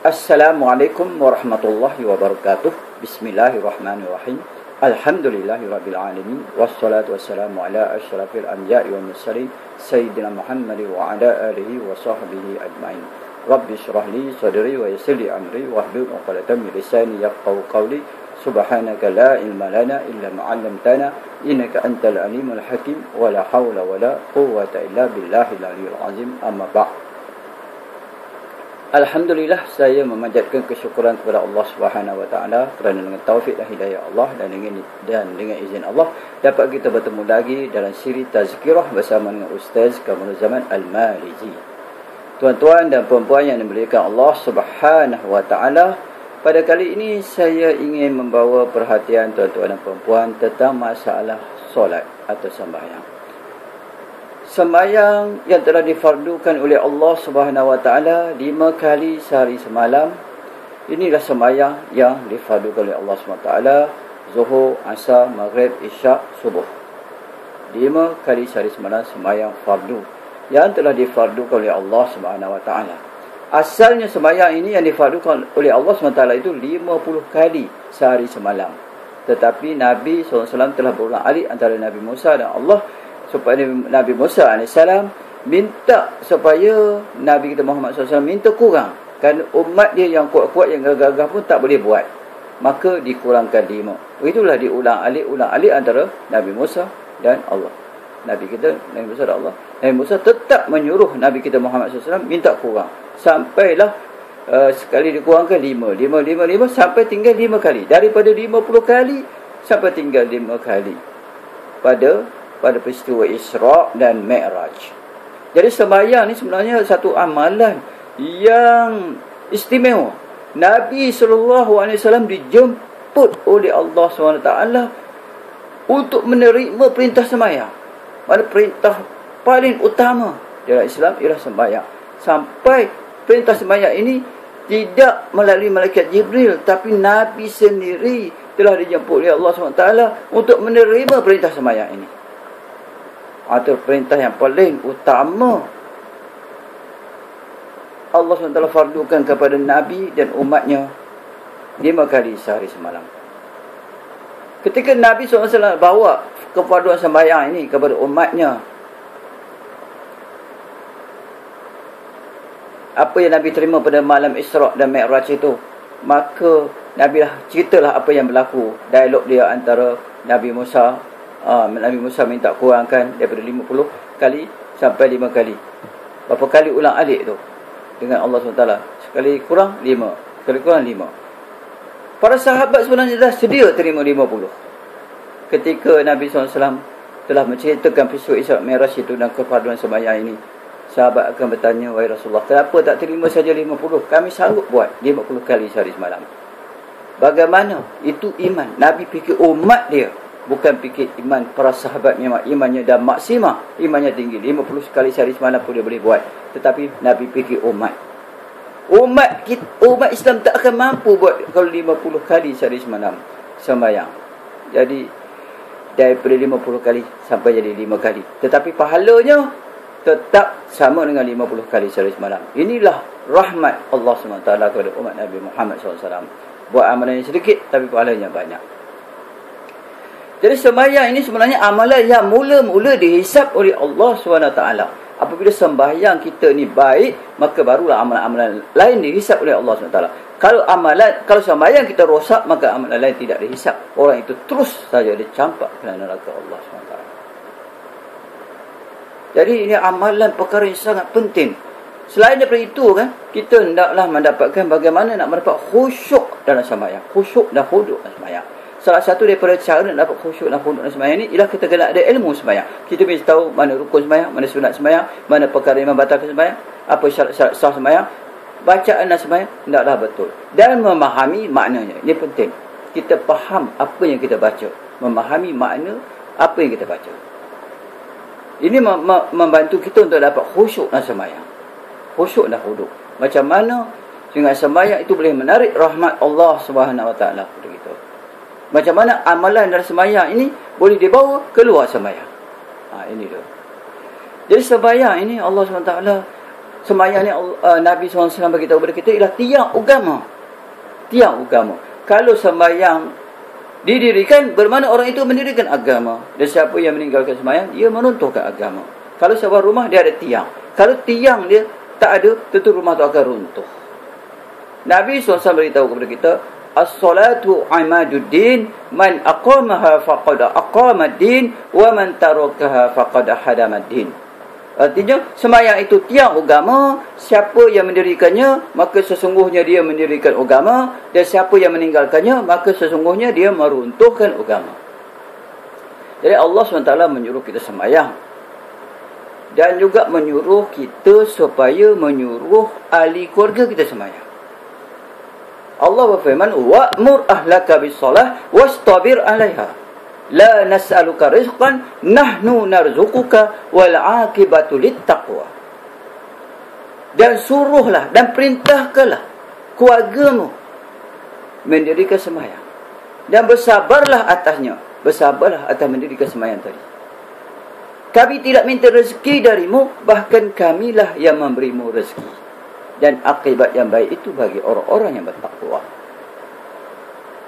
Assalamualaikum warahmatullahi wabarakatuh. Bismillahirrahmanirrahim. Alhamdulillahirabbil alamin wassalatu wassalamu ala asyrafil anbiya'i wal mursalin sayyidina Muhammad wa ala alihi wa sahbihi ajmain. Rabbi shrah li sadri wa yassir li amri wahlul 'uqdatam min lisani yafqahu qawli. Subhanaka la ilma lana illa ma 'allamtana innaka antal alimul hakim wa la haula wa la quwwata illa billahil aliyyil azim. Amma ba'd. Alhamdulillah, saya memanjatkan kesyukuran kepada Allah Subhanahu wa taala kerana dengan taufik dan hidayah Allah dan dengan izin Allah dapat kita bertemu lagi dalam siri tazkirah bersama dengan Ustaz Kamaruzaman Al-Malizi. Tuan-tuan dan puan-puan yang dimuliakan Allah Subhanahu wa taala, pada kali ini saya ingin membawa perhatian tuan-tuan dan puan-puan tentang masalah solat atau sembahyang. Sembahyang yang telah difardukan oleh Allah Subhanahu wa taala 5 kali sehari semalam. Inilah sembahyang yang difardukan oleh Allah Subhanahu wa taala: Zuhur, Asar, Maghrib, Isyak, Subuh. 5 kali sehari semalam sembahyang fardu yang telah difardukan oleh Allah Subhanahu wa taala. Asalnya sembahyang ini yang difardukan oleh Allah Subhanahu wa taala itu 50 kali sehari semalam. Tetapi Nabi SAW telah berulang-alik antara Nabi Musa dan Allah supaya Nabi Musa AS minta supaya Nabi kita Muhammad SAW minta kurang, kerana umat dia yang kuat-kuat, yang gagah-gagah pun tak boleh buat, maka dikurangkan 5. Itulah diulang-alik antara Nabi Musa dan Allah. Nabi Musa dan Allah. Nabi Musa tetap menyuruh Nabi kita Muhammad SAW minta kurang, sampailah sekali dikurangkan 5 sampai tinggal 5 kali. Daripada 50 kali sampai tinggal 5 kali pada peristiwa Isra' dan Mi'raj. Jadi sembahyang ni sebenarnya satu amalan yang istimewa. Nabi SAW dijemput oleh Allah SWT untuk menerima perintah sembahyang. Mana perintah paling utama dalam Islam ialah sembahyang. Sampai perintah sembahyang ini tidak melalui malaikat Jibril, tapi Nabi sendiri telah dijemput oleh Allah SWT untuk menerima perintah sembahyang ini. Atau perintah yang paling utama Allah SWT fardukan kepada Nabi dan umatnya 5 kali sehari semalam. Ketika Nabi SAW bawa kefarduan sembahyang ini kepada umatnya, apa yang Nabi terima pada malam Isra' dan Mi'raj itu, maka Nabi ceritalah apa yang berlaku. Dialog dia antara Nabi Musa minta kurangkan daripada 50 kali sampai 5 kali. Berapa kali ulang alik tu dengan Allah SWT? Sekali kurang 5, sekali kurang 5. Para sahabat sebenarnya dah sedia terima 50. Ketika Nabi SAW telah menceritakan peristiwa Isra' Mi'raj itu dan kefarduan sembahyang ini, sahabat akan bertanya, wahai Rasulullah, kenapa tak terima saja 50? Kami sanggup buat 50 kali sehari semalam. Bagaimana? Itu iman. Nabi fikir umat dia, bukan fikir iman para sahabat. Memang imannya dah maksimah, imannya tinggi, 50 kali sehari semalam pun dia boleh buat. Tetapi Nabi fikir umat Islam tak akan mampu buat kalau 50 kali sehari semalam sembahyang. Jadi daripada 50 kali sampai jadi 5 kali, tetapi pahalanya tetap sama dengan 50 kali sehari semalam. Inilah rahmat Allah SWT kepada umat Nabi Muhammad SAW. Buat amalan yang sedikit tapi pahalanya banyak. Jadi sembahyang ini sebenarnya amalan yang mula-mula dihisap oleh Allah SWT. Apabila sembahyang kita ni baik, maka barulah amalan-amalan lain dihisap oleh Allah SWT. Kalau sembahyang kita rosak, maka amalan lain tidak dihisap. Orang itu terus saja dicampak ke neraka Allah SWT. Jadi ini amalan perkara yang sangat penting. Selain daripada itu kan, kita hendaklah mendapatkan bagaimana nak mendapat khusyuk dalam sembahyang. Khusyuk dan khuduk dalam sembahyang. Salah satu daripada cara nak dapat khusyuk dan khuduk dalam sembahyang ni ialah kita kena ada ilmu sembahyang. Kita mesti tahu mana rukun sembahyang, mana sunat sembahyang, mana perkara yang membatalkan sembahyang, apa syarat-syarat sah sembahyang. Bacaan dan sembahyang hendaklah betul dan memahami maknanya. Ini penting. Kita faham apa yang kita baca, memahami makna apa yang kita baca. Ini membantu kita untuk dapat khusyuk dan sembahyang. Khusyuk dan khuduk. Macam mana dengan sembahyang itu boleh menarik rahmat Allah Subhanahu Wa Taala kepada kita. Macam mana amalan dalam sembahyang ini boleh dibawa keluar sembahyang. Ini dia. Jadi sembahyang ini Allah SWT Sembahyang ni Nabi SAW beritahu kepada kita ialah tiang agama. Tiang agama. Kalau sembahyang didirikan, bermakna orang itu mendirikan agama. Dan siapa yang meninggalkan sembahyang, dia meruntuhkan agama. Kalau sebuah rumah, dia ada tiang. Kalau tiang dia tak ada, tentu rumah itu akan runtuh. Nabi SAW beritahu kepada kita, as-salatu imaduddin, man aqamaha faqad aqamaddin, wa man tarakaha faqad hadamaddin. Artinya, sembahyang itu tiang agama. Siapa yang mendirikannya, maka sesungguhnya dia mendirikan agama. Dan siapa yang meninggalkannya, maka sesungguhnya dia meruntuhkan agama. Jadi Allah SWT menyuruh kita sembahyang. Dan juga menyuruh kita supaya menyuruh ahli keluarga kita sembahyang. Allah berfirman, wa'mur ahlaka bis-salah wastabir 'alaiha. La nas'aluka rizqan nahnu narzuquka wal 'aqibatu lit-taqwa. Dan suruhlah dan perintahkanlah keluargamu mendirikan sembahyang. Dan bersabarlah atasnya. Bersabarlah atas mendirikan sembahyang tadi. Kami tidak minta rezeki darimu, bahkan kamilah yang memberimu rezeki. Dan akibat yang baik itu bagi orang-orang yang bertakwa.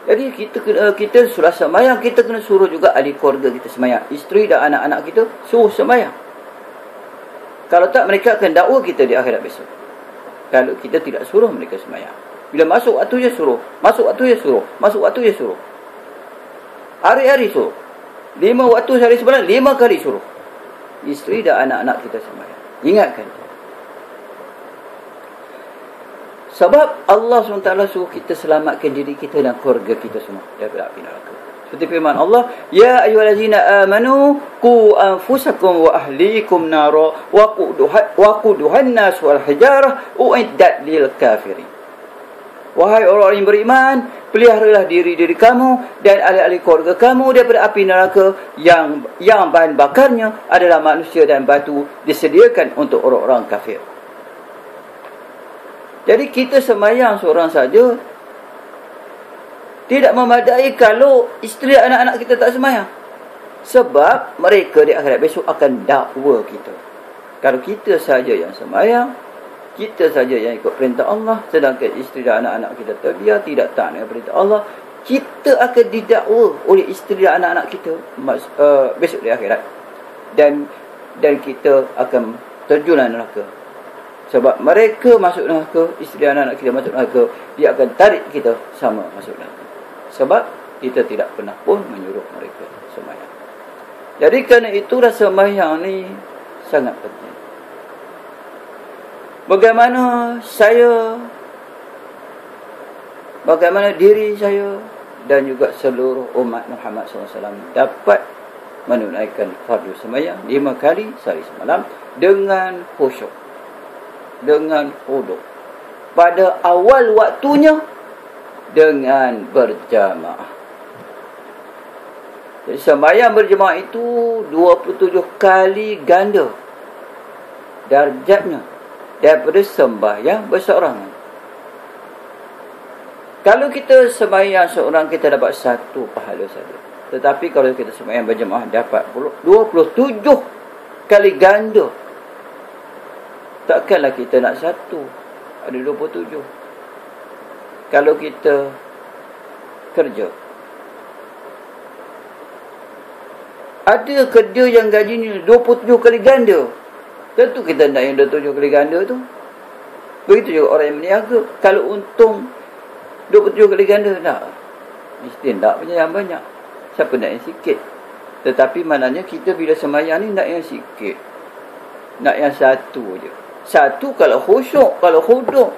Jadi kita sudah sembahyang, kita kena suruh juga ahli keluarga kita sembahyang. Isteri dan anak-anak kita suruh sembahyang. Kalau tak, mereka akan dakwa kita di akhirat besok. Kalau kita tidak suruh mereka sembahyang. Bila masuk waktu je suruh, masuk waktu je suruh, masuk waktu je suruh. Hari-hari suruh. 5 waktu sehari semalam, 5 kali suruh. Isteri dan anak-anak kita sembahyang. Ingatkan. Sebab Allah SWT suruh kita selamatkan diri kita dan keluarga kita semua daripada api neraka. Seperti firman Allah, ya ayyuhallazina amanu qu anfusakum wa ahlikum nara wa quduhan nas wal hijarah uiddat lil kafirin. Wahai orang-orang yang beriman, peliharalah diri-diri kamu dan ahli-ahli keluarga kamu daripada api neraka yang bahan bakarnya adalah manusia dan batu, disediakan untuk orang-orang kafir. Jadi kita sembahyang seorang saja tidak memadai kalau isteri anak-anak kita tak sembahyang. Sebab mereka di akhirat besok akan dakwa kita. Kalau kita saja yang sembahyang, kita saja yang ikut perintah Allah, sedangkan isteri dan anak-anak kita terbiar tidak taat dengan perintah Allah, kita akan didakwa oleh isteri dan anak-anak kita besok di akhirat. Dan kita akan terjun neraka. Sebab mereka masuk neraka, isteri dan anak kita masuk neraka, dia akan tarik kita sama masuk neraka. Sebab kita tidak pernah pun menyuruh mereka sembahyang. Jadi kerana itulah sembahyang ni sangat penting. Bagaimana diri saya dan juga seluruh umat Muhammad SAW dapat menunaikan fardu sembahyang 5 kali sehari semalam dengan khusyuk, dengan huduk, pada awal waktunya dengan berjamaah. Jadi sembahyang berjamaah itu 27 kali ganda darjatnya daripada sembahyang berseorangan. Kalau kita sembahyang seorang, kita dapat 1 pahala saja. Tetapi kalau kita sembahyang berjamaah, dapat 27 kali ganda. Takkanlah kita nak 1, ada 27. Kalau kita kerja, ada kerja yang gajinya 27 kali ganda, tentu kita nak yang 27 kali ganda tu. Begitu juga orang yang berniaga. Kalau untung 27 kali ganda, tak. Mesti tak punya yang banyak. Siapa nak yang sikit? Tetapi maknanya kita bila sembahyang ni nak yang sikit. Nak yang 1 je. 1 kalau khusyuk, kalau huduk.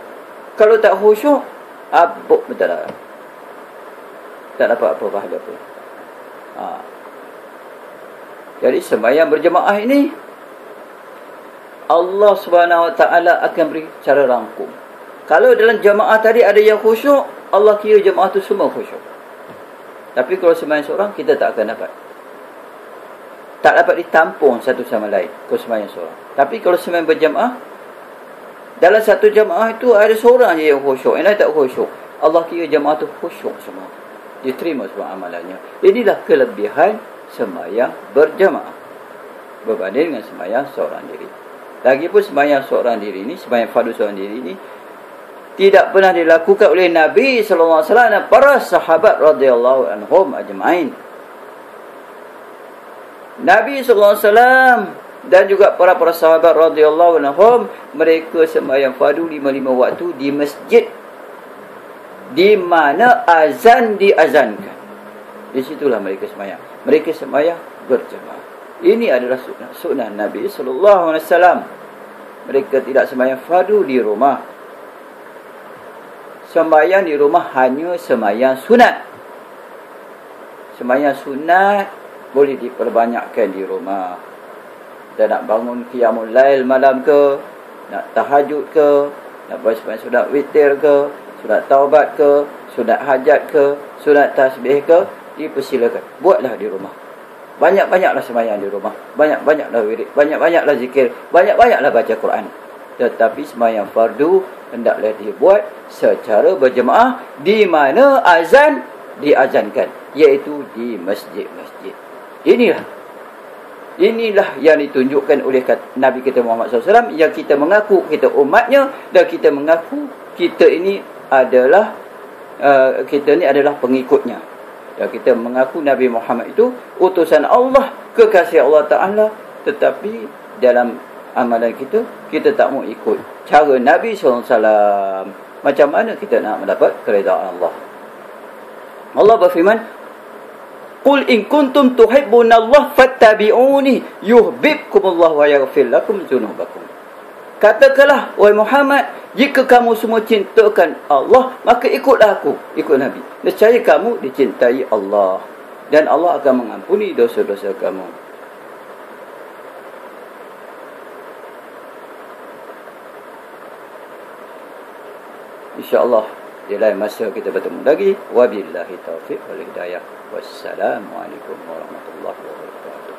Kalau tak khusyuk, abuk betul lah. Tak dapat apa pahala pun. Jadi sembahyang berjemaah ini, Allah SWT akan beri cara rangkum. Kalau dalam jemaah tadi ada yang khusyuk, Allah kira jemaah tu semua khusyuk. Tapi kalau sembahyang seorang, kita tak akan dapat. Tak dapat ditampung satu sama lain kalau sembahyang seorang. Tapi kalau sembahyang berjemaah, dalam satu jemaah itu ada seorang je yang khusyuk, yang lain tak khusyuk. Allah kira jemaah tu khusyuk semua. Diterima semua amalannya. Inilah kelebihan sembahyang berjemaah berbanding dengan sembahyang seorang diri. Lagipun sembahyang seorang diri ni, sembahyang fardu seorang diri ni tidak pernah dilakukan oleh Nabi sallallahu alaihi wasallam dan para sahabat radhiyallahu anhum ajma'in. Nabi sallallahu alaihi wasallam dan juga para sahabat radhiyallahu anhum, mereka sembahyang fardu 5 waktu di masjid di mana azan diazankan. Di situlah mereka sembahyang. Mereka sembahyang berjemaah. Ini adalah sunnah Nabi sallallahu alaihi wasallam. Mereka tidak sembahyang fardu di rumah. Sembahyang di rumah hanya sembahyang sunat. Sembahyang sunat boleh diperbanyakkan di rumah. Kita nak bangun qiyamul lail malam ke, nak tahajud ke, nak baca sunat witir ke, sunat taubat ke, sunat hajat ke, sunat tasbih ke, dipersilakan. Buatlah di rumah. Banyak-banyaklah sembahyang di rumah. Banyak-banyaklah wirid, banyak-banyaklah zikir, banyak-banyaklah baca Quran. Tetapi sembahyang fardu hendaklah dibuat secara berjemaah di mana azan diazankan, iaitu di masjid-masjid. Inilah yang ditunjukkan oleh Nabi kita Muhammad SAW, yang kita mengaku kita umatnya dan kita mengaku kita ini adalah pengikutnya. Dan kita mengaku Nabi Muhammad itu utusan Allah, kekasih Allah Ta'ala. Tetapi dalam amalan kita, kita tak mau ikut cara Nabi SAW. Macam mana kita nak mendapat keredaan Allah? Allah berfirman, Qul in kuntum tuhibbuna Allah fattabi'uni yuhibbukumullah wa yaghfir lakum dzunubakum. Katakanlah, wahai Muhammad, jika kamu semua cintakan Allah, maka ikutlah aku, ikut Nabi. Nescaya kamu dicintai Allah dan Allah akan mengampuni dosa-dosa kamu. InsyaAllah di lain masa kita bertemu lagi. Wabillahi taufiq wal hidayah. Wassalamualaikum warahmatullahi wabarakatuh.